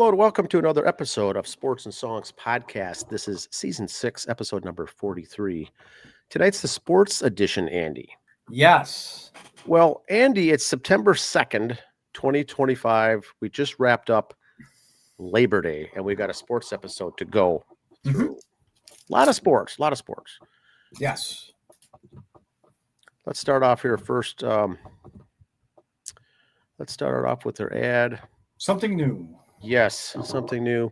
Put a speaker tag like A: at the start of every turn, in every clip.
A: Hello and welcome to another episode of Sports and Songs Podcast. This is season 6, episode number 43. Tonight's the sports edition, Andy.
B: Yes.
A: Well, Andy, it's September 2nd, 2025. We just wrapped up Labor Day and we got a sports episode to go through. A lot of sports.
B: Yes.
A: Let's start off here first. Let's start off with their ad.
B: Something new.
A: Yes, something new.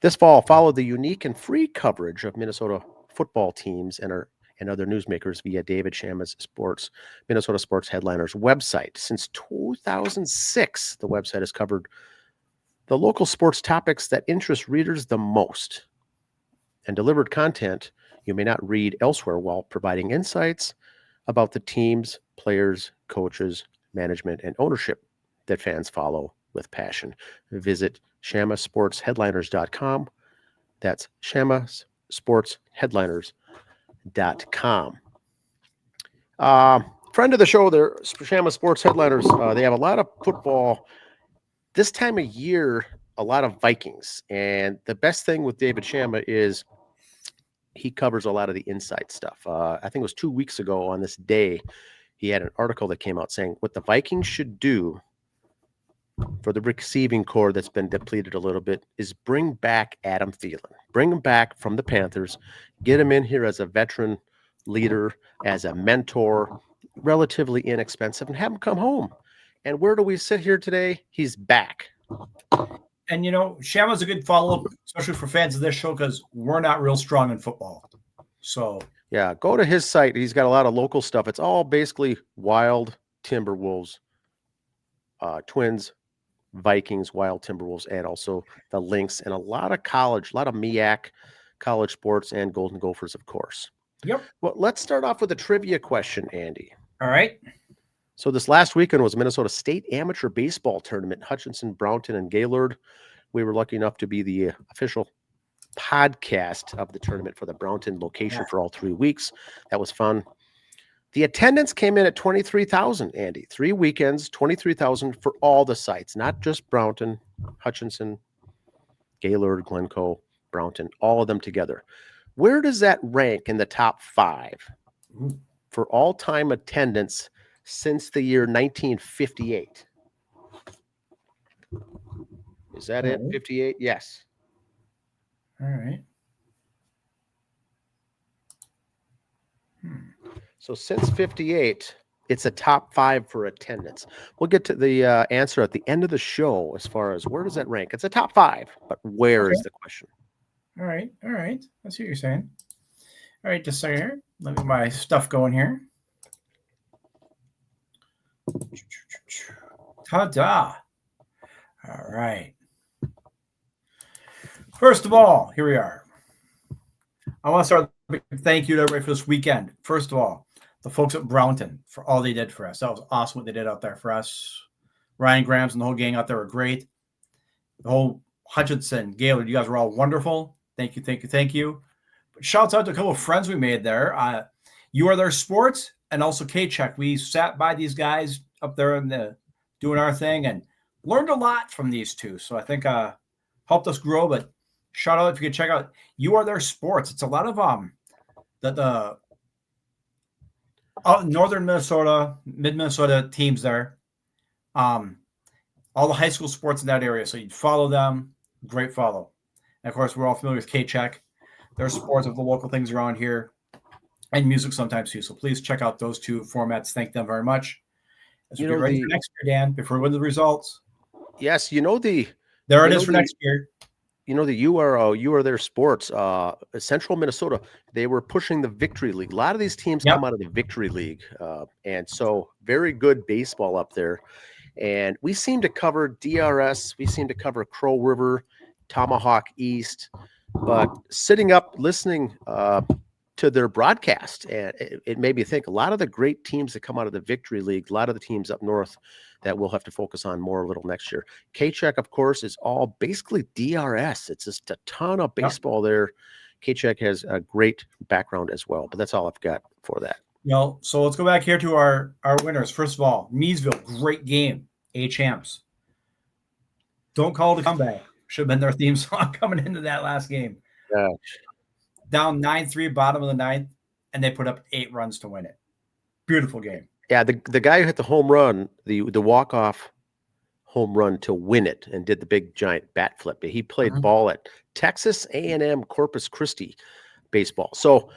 A: This fall, follow the unique and free coverage of Minnesota football teams and other newsmakers via David Shamma's Minnesota Sports Headliners website. Since 2006, the website has covered the local sports topics that interest readers the most and delivered content you may not read elsewhere while providing insights about the teams, players, coaches, management, and ownership that fans follow with passion. Visit shammasportsheadliners.com. That's shammasportsheadliners.com. Friend of the show there, Shamma Sports Headliners, they have a lot of football. This time of year, a lot of Vikings. And the best thing with David Shamma is he covers a lot of the inside stuff. I think it was 2 weeks ago on this day, he had an article that came out saying what the Vikings should do for the receiving core that's been depleted a little bit is bring back Adam Thielen. Bring him back from the Panthers. Get him in here as a veteran leader, as a mentor, relatively inexpensive, and have him come home. And where do we sit here today? He's back.
B: And, you know, Shamma's a good follow-up, especially for fans of this show, because we're not real strong in football. So,
A: yeah, go to his site. He's got a lot of local stuff. It's all basically Wild, Timberwolves, Twins, Vikings, Wild, Timberwolves, and also the Lynx, and a lot of college, a lot of MEAC college sports, and Golden Gophers, of course.
B: Yep.
A: Well, let's start off with a trivia question, Andy.
B: All right.
A: So this last weekend was Minnesota State Amateur Baseball Tournament, Hutchinson, Brownton, and Gaylord. We were lucky enough to be the official podcast of the tournament for the Brownton location for all 3 weeks. That was fun. The attendance came in at 23,000, Andy. 3 weekends, 23,000 for all the sites, not just Brownton, Hutchinson, Gaylord, Glencoe, Brownton, all of them together. Where does that rank in the top 5 for all-time attendance since the year 1958? Is that it? 58? Yes.
B: All right.
A: So since 58, it's a top 5 for attendance. We'll get to the answer at the end of the show as far as where does that rank. It's a top 5, but where is the question?
B: All right. I see what you're saying. All right, just a second here. Let me get my stuff going here. Ta-da. All right. First of all, here we are. I want to start with a thank you to everybody for this weekend. First of all, the folks at Brownton for all they did for us. That was awesome what they did out there for us. Ryan Grams and the whole gang out there were great. The whole Hutchinson, Gaylord, you guys were all wonderful. Thank you. But shouts out to a couple of friends we made there. You Are Their Sports and also K-Check. We sat by these guys up there and doing our thing and learned a lot from these two. So I think helped us grow. But shout out if you could check out You Are Their Sports. It's a lot of the northern Minnesota, mid-Minnesota teams there. All the high school sports in that area. So you'd follow them. Great follow. And, of course, we're all familiar with K-Check. There's sports of the local things around here and music sometimes too. So please check out those 2 formats. Thank them very much. As we get ready for next year, Dan, before we win the results.
A: Yes,
B: there it is for next year.
A: You know, the URO, You Are Their Sports, Central Minnesota, they were pushing the Victory League. A lot of these teams come out of the Victory League. And so very good baseball up there. And we seem to cover DRS. We seem to cover Crow River, Tomahawk East. But sitting up, listening to their broadcast, and it made me think a lot of the great teams that come out of the Victory League, a lot of the teams up north that we'll have to focus on more a little next year. K-Check, of course, is all basically DRS. It's just a ton of baseball there. K-Check has a great background as well, but that's all I've got for that.
B: So let's go back here to our winners. First of all, Meadville, great game, A-Champs. Don't call it a comeback. Should have been their theme song coming into that last game.
A: Yeah.
B: Down 9-3, bottom of the ninth, and they put up 8 runs to win it. Beautiful game.
A: Yeah, the guy who hit the home run, the walk-off home run to win it and did the big giant bat flip. He played ball at Texas A&M Corpus Christi baseball. So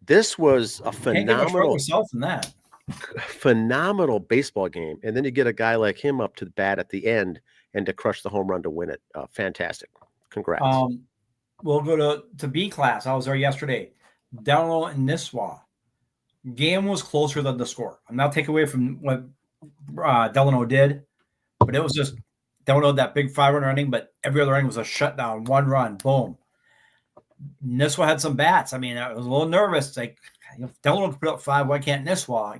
A: this was a phenomenal baseball game. And then you get a guy like him up to the bat at the end and to crush the home run to win it. Fantastic. Congrats.
B: We'll go to B class. I was there yesterday. Delano and Nisswa. Game was closer than the score. I'm not taking away from what Delano did, but it was just Delano had that big 5-run inning, but every other inning was a shutdown, 1 run, boom. Nisswa had some bats. I mean, I was a little nervous. It's like, if Delano put up 5, why can't Nisswa?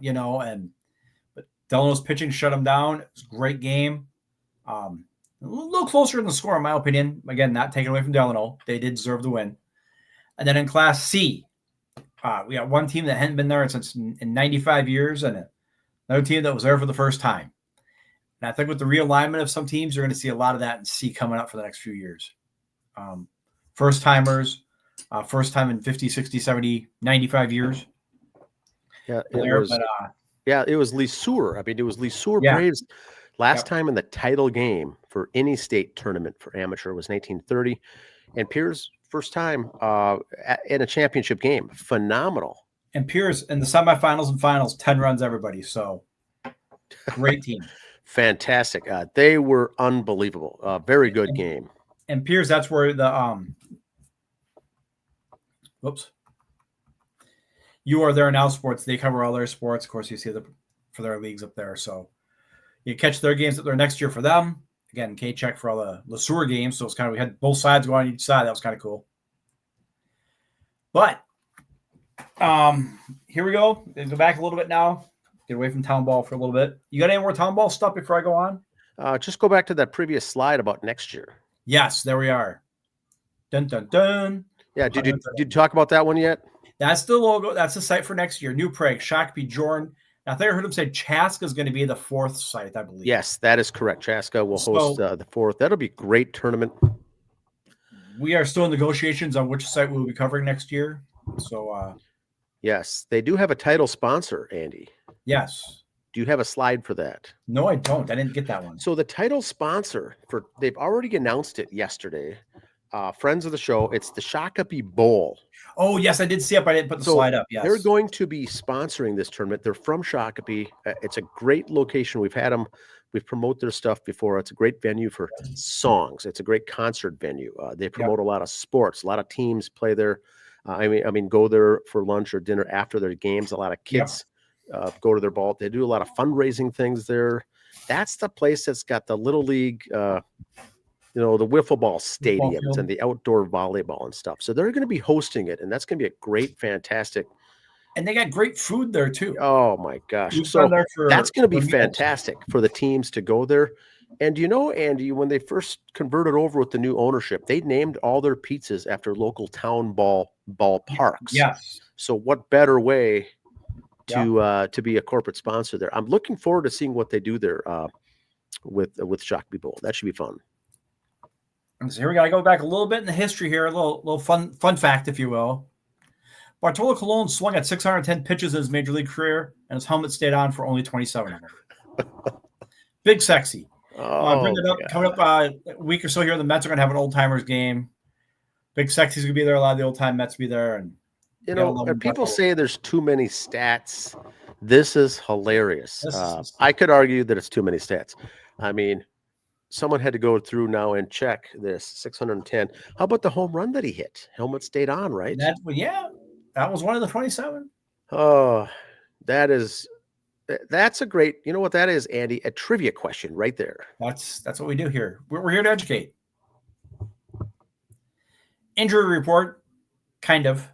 B: But Delano's pitching shut him down. It was a great game. A little closer in the score, in my opinion. Again, not taken away from Delano. They did deserve the win. And then in Class C, we got one team that hadn't been there since in 95 years and another team that was there for the first time. And I think with the realignment of some teams, you're going to see a lot of that in C coming up for the next few years. First-timers, first time in 50, 60, 70, 95 years.
A: Yeah, it was Lesueur. I mean, it was Lesueur Braves. Last time in the title game for any state tournament for amateur was 1930. And Pierre's first time in a championship game. Phenomenal.
B: And Pierre's in the semifinals and finals, 10 runs everybody. So great team.
A: Fantastic. They were unbelievable. Very good game.
B: And Pierre's, that's where the You Are There Now Sports. They cover all their sports. Of course, you see for their leagues up there. So you catch their games up there next year for them. Again, K-check for all the Lesueur games. So it's kind of, we had both sides going on each side. That was kind of cool. But here we go. Go back a little bit now. Get away from town ball for a little bit. You got any more town ball stuff before I go on?
A: Just go back to that previous slide about next year.
B: Yes, there we are. Dun, dun, dun.
A: Yeah, did you talk about that one yet?
B: That's the logo. That's the site for next year. New Prague, Shakopee, Jordan. I think I heard him say Chaska is going to be the 4th site, I believe.
A: Yes, that is correct. Chaska will host the 4th. That'll be a great tournament.
B: We are still in negotiations on which site we will be covering next year. So,
A: yes, they do have a title sponsor, Andy.
B: Yes.
A: Do you have a slide for that?
B: No, I don't. I didn't get that one.
A: So the title sponsor they've already announced it yesterday. Friends of the show, it's the Shakopee Bowl.
B: Oh, yes, I did see it, but I didn't put the slide up. Yes.
A: They're going to be sponsoring this tournament. They're from Shakopee. It's a great location. We've had them. We've promoted their stuff before. It's a great venue for songs. It's a great concert venue. They promote a lot of sports. A lot of teams play there. I mean, go there for lunch or dinner after their games. A lot of kids go to their ball. They do a lot of fundraising things there. That's the place that's got the Little League, the wiffle ball stadiums and the outdoor volleyball and stuff. So they're going to be hosting it, and that's going to be a great, fantastic.
B: And they got great food there too.
A: Oh my gosh! So that's going to be fantastic for the teams to go there. And Andy, when they first converted over with the new ownership, they named all their pizzas after local town ballparks.
B: Yes.
A: So what better way to be a corporate sponsor there? I'm looking forward to seeing what they do there with Shakopee Bowl. That should be fun.
B: So here we got to go back a little bit in the history here, a little fun fact, if you will. Bartolo Colon swung at 610 pitches in his major league career, and his helmet stayed on for only 27 of them. Big Sexy. Bring it up. Coming up a week or so here, the Mets are going to have an old-timers game. Big Sexy's going to be there. A lot of the old-time Mets will be there. And
A: people say there's too many stats. This is hilarious. I could argue that it's too many stats. I mean, someone had to go through now and check this 610. How about the home run that he hit? Helmet stayed on, right?
B: That was one of the 27.
A: Oh, that's a great, you know what that is, Andy? A trivia question right there.
B: That's what we do here. We're here to educate. Injury report, kind of.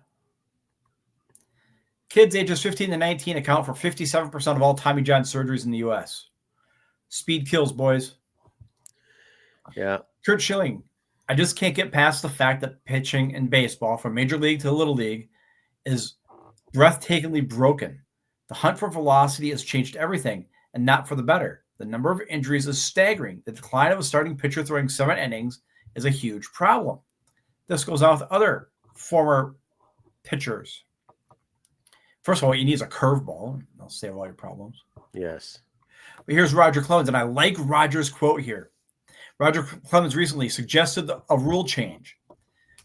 B: Kids ages 15 to 19 account for 57% of all Tommy John surgeries in the U.S. Speed kills, boys.
A: Yeah.
B: Kurt Schilling, I just can't get past the fact that pitching in baseball from Major League to Little League is breathtakingly broken. The hunt for velocity has changed everything, and not for the better. The number of injuries is staggering. The decline of a starting pitcher throwing 7 innings is a huge problem. This goes on with other former pitchers. First of all, what you need is a curveball. That'll save all your problems.
A: Yes.
B: But here's Roger Clemens, and I like Roger's quote here. Roger Clemens recently suggested a rule change.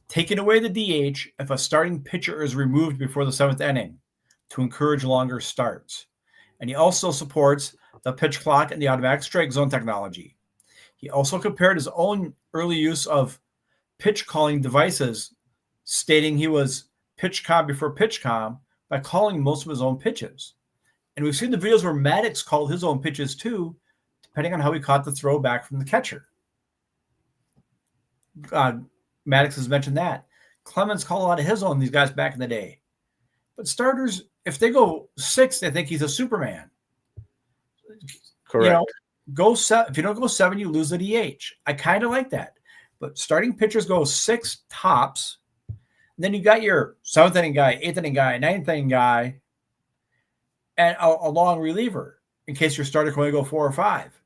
B: Taking away the DH if a starting pitcher is removed before the 7th inning to encourage longer starts. And he also supports the pitch clock and the automatic strike zone technology. He also compared his own early use of pitch calling devices, stating he was pitch calm before pitch calm by calling most of his own pitches. And we've seen the videos where Maddox called his own pitches too, depending on how he caught the throw back from the catcher. Maddox has mentioned that. Clemens called a lot of his own, these guys back in the day. But starters, if they go 6, they think he's a Superman.
A: Correct.
B: If you don't go 7, you lose the DH. I kind of like that. But starting pitchers go 6 tops. And then you got your 7th inning guy, 8th inning guy, 9th inning guy, and a long reliever in case your starter can only go 4 or 5.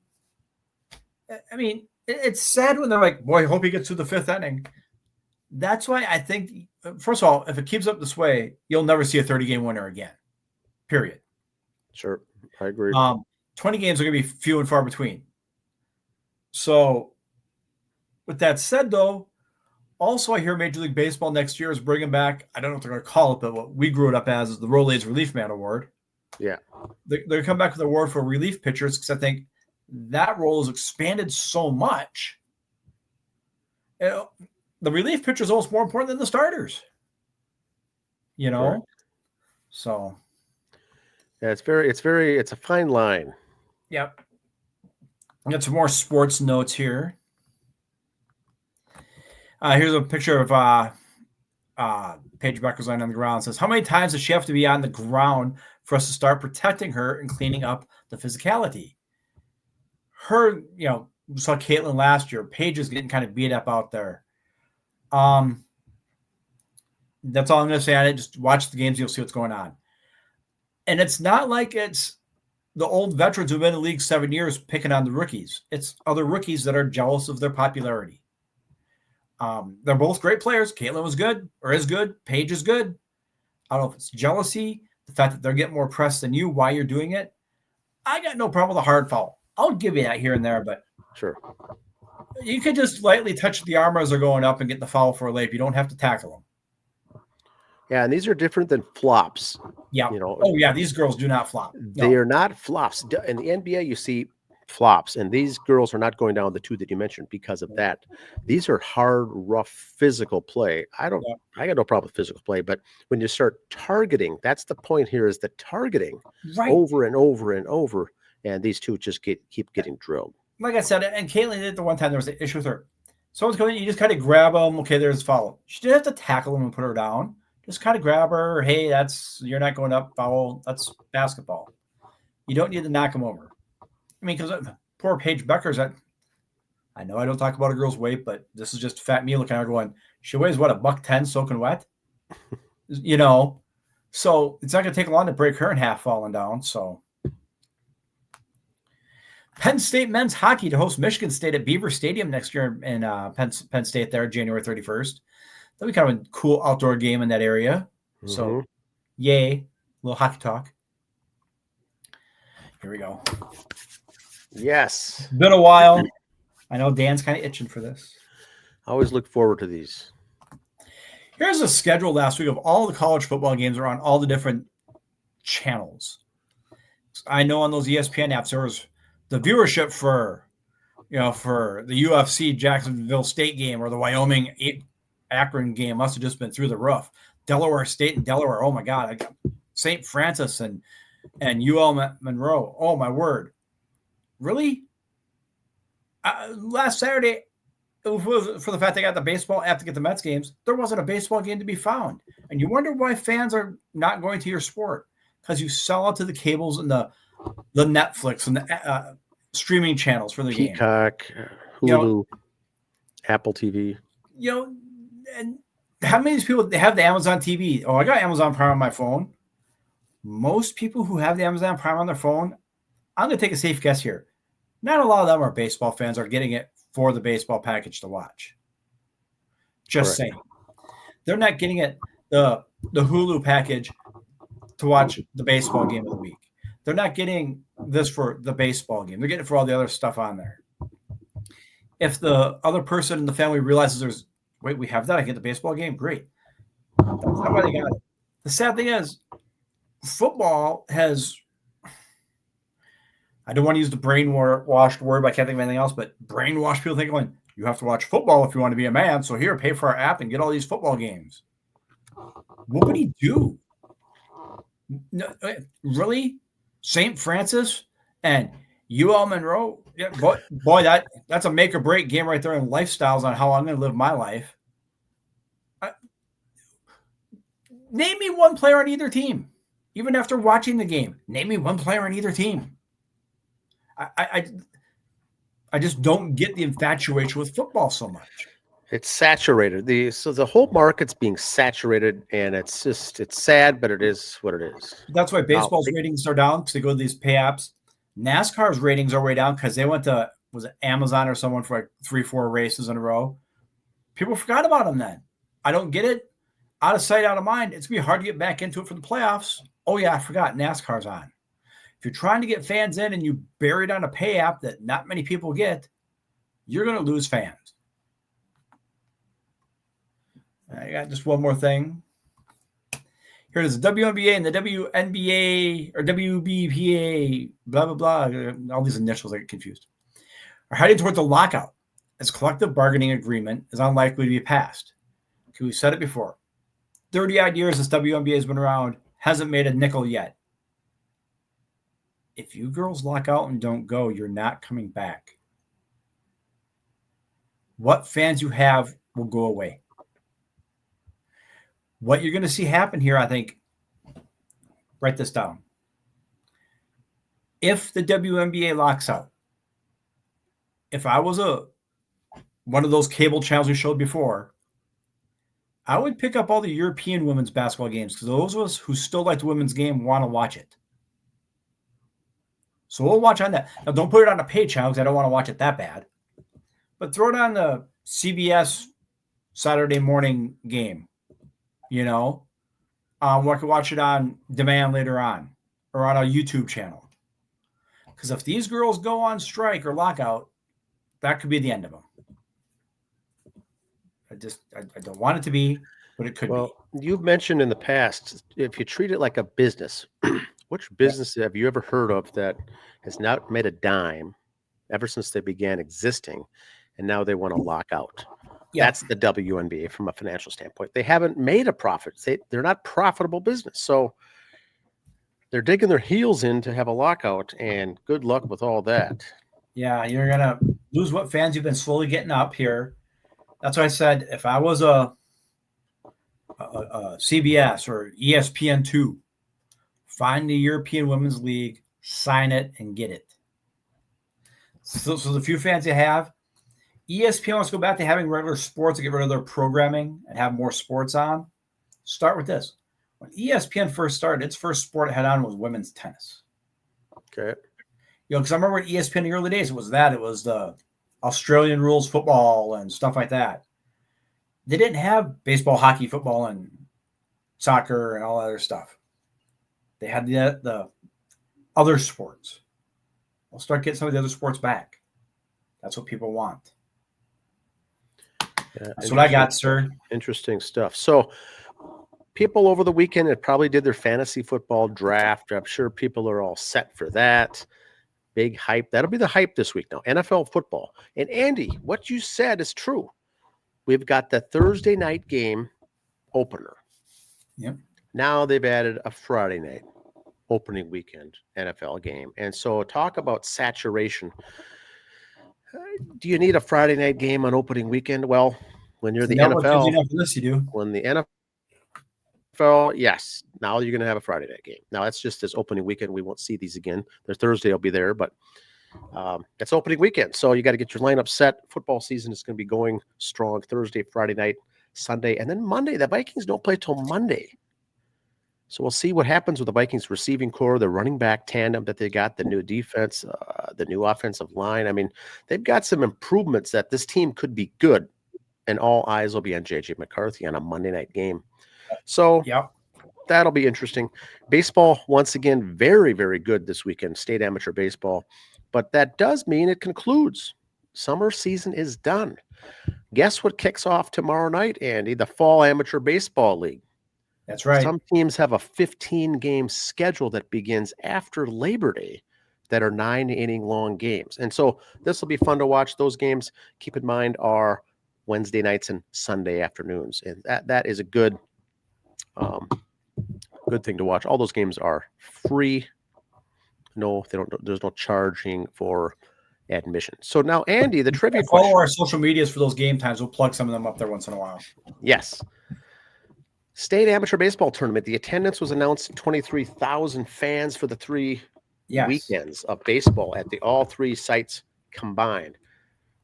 B: I mean, it's sad when they're like, boy, I hope he gets to the 5th inning. That's why I think, first of all, if it keeps up this way, you'll never see a 30-game winner again, period.
A: Sure, I agree.
B: 20 games are going to be few and far between. So with that said, though, also I hear Major League Baseball next year is bringing back, I don't know what they're going to call it, but what we grew it up as is the Rolaids Relief Man Award.
A: Yeah.
B: They're going to come back with an award for relief pitchers because I think that role has expanded so much. The relief pitcher is almost more important than the starters.
A: Correct.
B: So.
A: Yeah, it's a fine line.
B: Yep. Got some more sports notes here. Here's a picture of Paige Beckers laying on the ground. It says, how many times does she have to be on the ground for us to start protecting her and cleaning up the physicality? Her, we saw Caitlin last year. Paige is getting kind of beat up out there. That's all I'm going to say on it. Just watch the games. You'll see what's going on. And it's not like it's the old veterans who've been in the league 7 years picking on the rookies. It's other rookies that are jealous of their popularity. They're both great players. Caitlin was good or is good. Paige is good. I don't know if it's jealousy, the fact that they're getting more press than you, why you're doing it. I got no problem with a hard foul. I'll give you that here and there, but
A: sure,
B: you could just lightly touch the arm as they're going up and get the foul for a layup. You don't have to tackle them.
A: Yeah, and these are different than flops.
B: Yeah. Oh, yeah, these girls do not flop.
A: They are not flops. In the NBA, you see flops, and these girls are not going down the 2 that you mentioned because of that. These are hard, rough, physical play. I got no problem with physical play, but when you start targeting, that's the point here, is the targeting over and over and over, and these 2 just keep getting drilled.
B: Like I said, and Caitlin did it the one time there was an issue with her. Someone's coming in, you just kind of grab them. Okay, there's foul. She didn't have to tackle them and put her down. Just kind of grab her. Hey, you're not going up, foul. That's basketball. You don't need to knock them over. I mean, because poor Paige Beckers, I know I don't talk about a girl's weight, but this is just fat me looking at her going, she weighs what, $110 soaking wet? So it's not going to take long to break her in half falling down. So Penn State men's hockey to host Michigan State at Beaver Stadium next year in Penn State there, January 31st. That'll be kind of a cool outdoor game in that area. Mm-hmm. So, yay. A little hockey talk. Here we go.
A: Yes.
B: Been a while. I know Dan's kind of itching for this.
A: I always look forward to these.
B: Here's a schedule last week of all the college football games are on all the different channels. I know on those ESPN apps, there was the viewership for the UFC Jacksonville State game or the Wyoming Akron game must have just been through the roof. Delaware State and Delaware. Oh my God. St. Francis and UL Monroe. Oh my word. Really? Last Saturday, for the fact they got the baseball app to get the Mets games, there wasn't a baseball game to be found. And you wonder why fans are not going to your sport, because you sell out to the cables and the Netflix and the streaming channels for the game.
A: Peacock, Hulu, Apple TV.
B: And how many people they have the Amazon TV? Oh, I got Amazon Prime on my phone. Most people who have the Amazon Prime on their phone, I'm going to take a safe guess here. Not a lot of them are baseball fans are getting it for the baseball package to watch. Just
A: Correct.
B: saying. They're not getting it the Hulu package to watch the baseball game of the week. They're not getting this for the baseball game. They're getting it for all the other stuff on there. If the other person in the family realizes we have that, I get the baseball game, great. That's not why they got it. The sad thing is, football has, I don't want to use the brainwashed word, but I can't think of anything else, but brainwashed people thinking, you have to watch football if you want to be a man. So here, pay for our app and get all these football games. What would he do? No, really? St. Francis and UL Monroe? Yeah, boy, that's a make or break game right there in lifestyles on how I'm going to live my life. Name me one player on either team. Even after watching the game, name me one player on either team. I just don't get the infatuation with football so much.
A: It's saturated. So the whole market's being saturated, and it's sad, but it is what it is.
B: That's why baseball's ratings are down, because they go to these pay apps. NASCAR's ratings are way down because they went to, was it Amazon or someone for like 3-4 races in a row? People forgot about them then. I don't get it. Out of sight, out of mind. It's going to be hard to get back into it for the playoffs. Oh, yeah, I forgot. NASCAR's on. If you're trying to get fans in and you bury it on a pay app that not many people get, you're going to lose fans. I got just one more thing. Here it is, the WNBA and the WNBA or WBPA, blah, blah, blah. All these initials, I get confused. Are heading towards a lockout as collective bargaining agreement is unlikely to be passed. Okay, we said it before. 30-odd years this WNBA has been around, hasn't made a nickel yet. If you girls lock out and don't go, you're not coming back. What fans you have will go away. What you're going to see happen here, I think, write this down. If the WNBA locks out, if I was one of those cable channels we showed before, I would pick up all the European women's basketball games because those of us who still like the women's game want to watch it. So we'll watch on that. Now, don't put it on a pay channel because I don't want to watch it that bad. But throw it on the CBS Saturday morning game. We can watch it on demand later on or on a YouTube channel. Because if these girls go on strike or lockout, that could be the end of them. I don't want it to be, but it could be.
A: Well, you've mentioned in the past, if you treat it like a business, which business have you ever heard of that has not made a dime ever since they began existing, and now they want to lock out? Yeah. That's the WNBA from a financial standpoint. They haven't made a profit. They're not profitable business. So they're digging their heels in to have a lockout, and good luck with all that.
B: Yeah, you're going to lose what fans you've been slowly getting up here. That's why I said if I was a CBS or ESPN2, find the European Women's League, sign it, and get it. So the few fans you have, ESPN wants to go back to having regular sports to get rid of their programming and have more sports on. Start with this. When ESPN first started, its first sport it had on was women's tennis.
A: Okay.
B: Because I remember at ESPN in the early days, it was the Australian rules football and stuff like that. They didn't have baseball, hockey, football, and soccer and all that other stuff. They had the other sports. We'll start getting some of the other sports back. That's what people want. Yeah, that's what I got, sir.
A: Interesting stuff. So people over the weekend had probably did their fantasy football draft. I'm sure people are all set for that. Big hype. That'll be the hype this week now. NFL football. And Andy, what you said is true. We've got the Thursday night game opener.
B: Yep.
A: Now they've added a Friday night opening weekend NFL game. And so talk about saturation. Do you need a Friday night game on opening weekend? Well, when you're the NFL,
B: you do.
A: When the NFL, yes, now you're going to have a Friday night game. Now that's just this opening weekend. We won't see these again. There's Thursday will be there, but it's opening weekend. So you got to get your lineup set. Football season is going to be going strong Thursday, Friday night, Sunday, and then Monday. The Vikings don't play till Monday. So we'll see what happens with the Vikings receiving core, the running back tandem that they got, the new defense, the new offensive line. I mean, they've got some improvements that this team could be good, and all eyes will be on J.J. McCarthy on a Monday night game. So that'll be interesting. Baseball, once again, very, very good this weekend, state amateur baseball. But that does mean it concludes. Summer season is done. Guess what kicks off tomorrow night, Andy? The Fall Amateur Baseball League.
B: That's right.
A: Some teams have a 15-game schedule that begins after Labor Day that are 9-inning-long games. And so this will be fun to watch. Those games, keep in mind, are Wednesday nights and Sunday afternoons. And that is a good thing to watch. All those games are free. No, they don't. There's no charging for admission. So now, Andy, the trivia
B: follow
A: question.
B: Our social medias for those game times. We'll plug some of them up there once in a while.
A: Yes. State Amateur Baseball Tournament. The attendance was announced 23,000 fans for the 3 weekends of baseball at all 3 sites combined.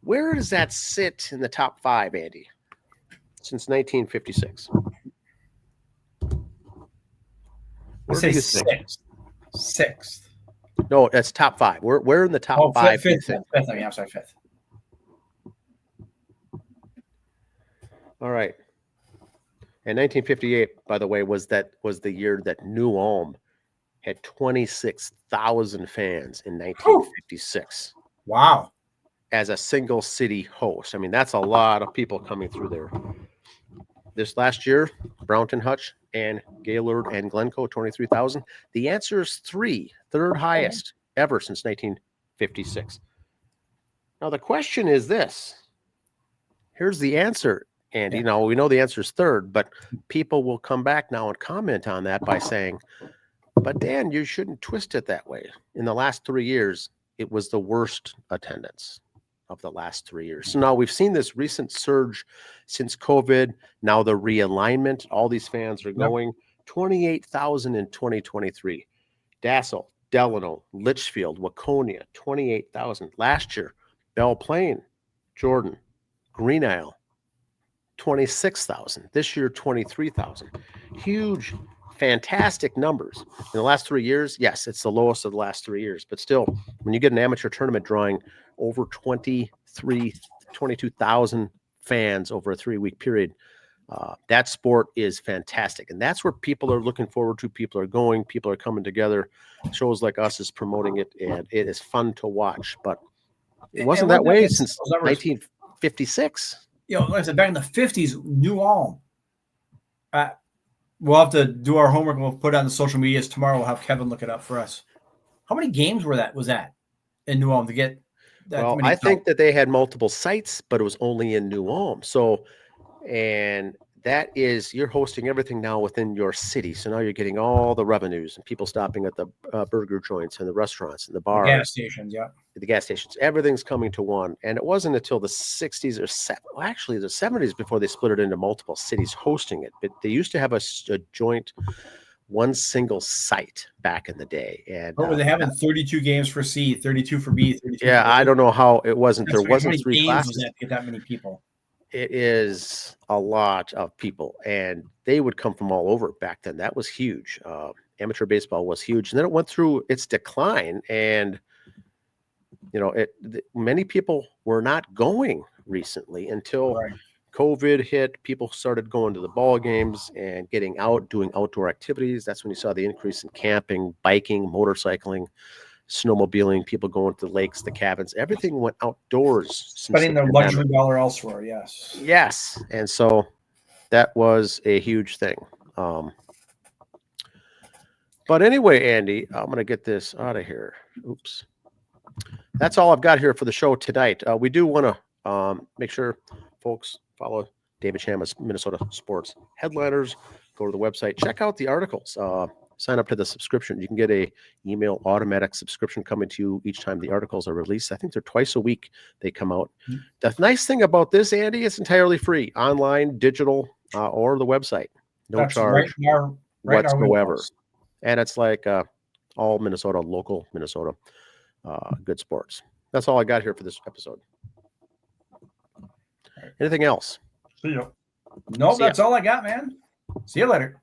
A: Where does that sit in the top 5, Andy? Since 1956.
B: I say sixth.
A: No, that's top 5. We're in the top 5.
B: Fifth. I mean, I'm sorry, 5th.
A: All right. And 1958, by the way, was the year that New Ulm had 26,000 fans in 1956.
B: Wow.
A: As a single city host. I mean, that's a lot of people coming through there. This last year, Brownton, Hutch, and Gaylord and Glencoe, 23,000. The answer is 3, third highest ever since 1956. Now, the question is this. Here's the answer, Andy. Now, we know the answer is 3rd, but people will come back now and comment on that by saying, but Dan, you shouldn't twist it that way. In the last 3 years, it was the worst attendance of the last 3 years. So now we've seen this recent surge since COVID. Now the realignment, all these fans are going. 28,000 in 2023. Dassel, Delano, Litchfield, Waconia, 28,000. Last year, Belle Plaine, Jordan, Green Isle, 26,000. This year, 23,000. Huge, fantastic numbers. In the last 3 years, yes, it's the lowest of the last 3 years. But still, when you get an amateur tournament drawing over 22,000 fans over a 3-week period, that sport is fantastic. And that's where people are looking forward to. People are going. People are coming together. Shows like us is promoting it, and it is fun to watch. But it wasn't that way since 1956.
B: You know, like I said, back in the 50s, New Ulm. We'll have to do our homework, and we'll put it on the social medias tomorrow. We'll have Kevin look it up for us. How many games was that in New Ulm to get that?
A: Well, I think that they had multiple sites, but it was only in New Ulm. So, and that is, you're hosting everything now within your city. So now you're getting all the revenues and people stopping at the burger joints and the restaurants and the bars.
B: The gas stations,
A: The gas stations. Everything's coming to one. And it wasn't until the 60s or actually the 70s before they split it into multiple cities hosting it. But they used to have a joint, one single site back in the day. And
B: what were they having? 32 games for C, 32 for B, 32
A: yeah,
B: for
A: I don't know how it wasn't.
B: That's
A: there wasn't 3
B: games
A: classes.
B: was that to get that many people?
A: It is a lot of people, and they would come from all over back then. That was huge. Amateur baseball was huge, and then it went through its decline. And you know, many people were not going recently until COVID hit. People started going to the ball games and getting out, doing outdoor activities. That's when you saw the increase in camping, biking, motorcycling, snowmobiling, people going to the lakes, the cabins. Everything went outdoors.
B: Spending their luxury dollar elsewhere, yes.
A: Yes. And so that was a huge thing. But anyway, Andy, I'm going to get this out of here. Oops. That's all I've got here for the show tonight. We do want to make sure folks follow David Chama's Minnesota Sports Headliners. Go to the website, check out the articles. Sign up to the subscription. You can get a email automatic subscription coming to you each time the articles are released. I think they're twice a week they come out. Mm-hmm. The nice thing about this, Andy, it's entirely free, online, digital, or the website. No charge whatsoever. And it's like all Minnesota, local Minnesota, good sports. That's all I got here for this episode. Anything else?
B: See you. Nope, that's all I got, man. See you later.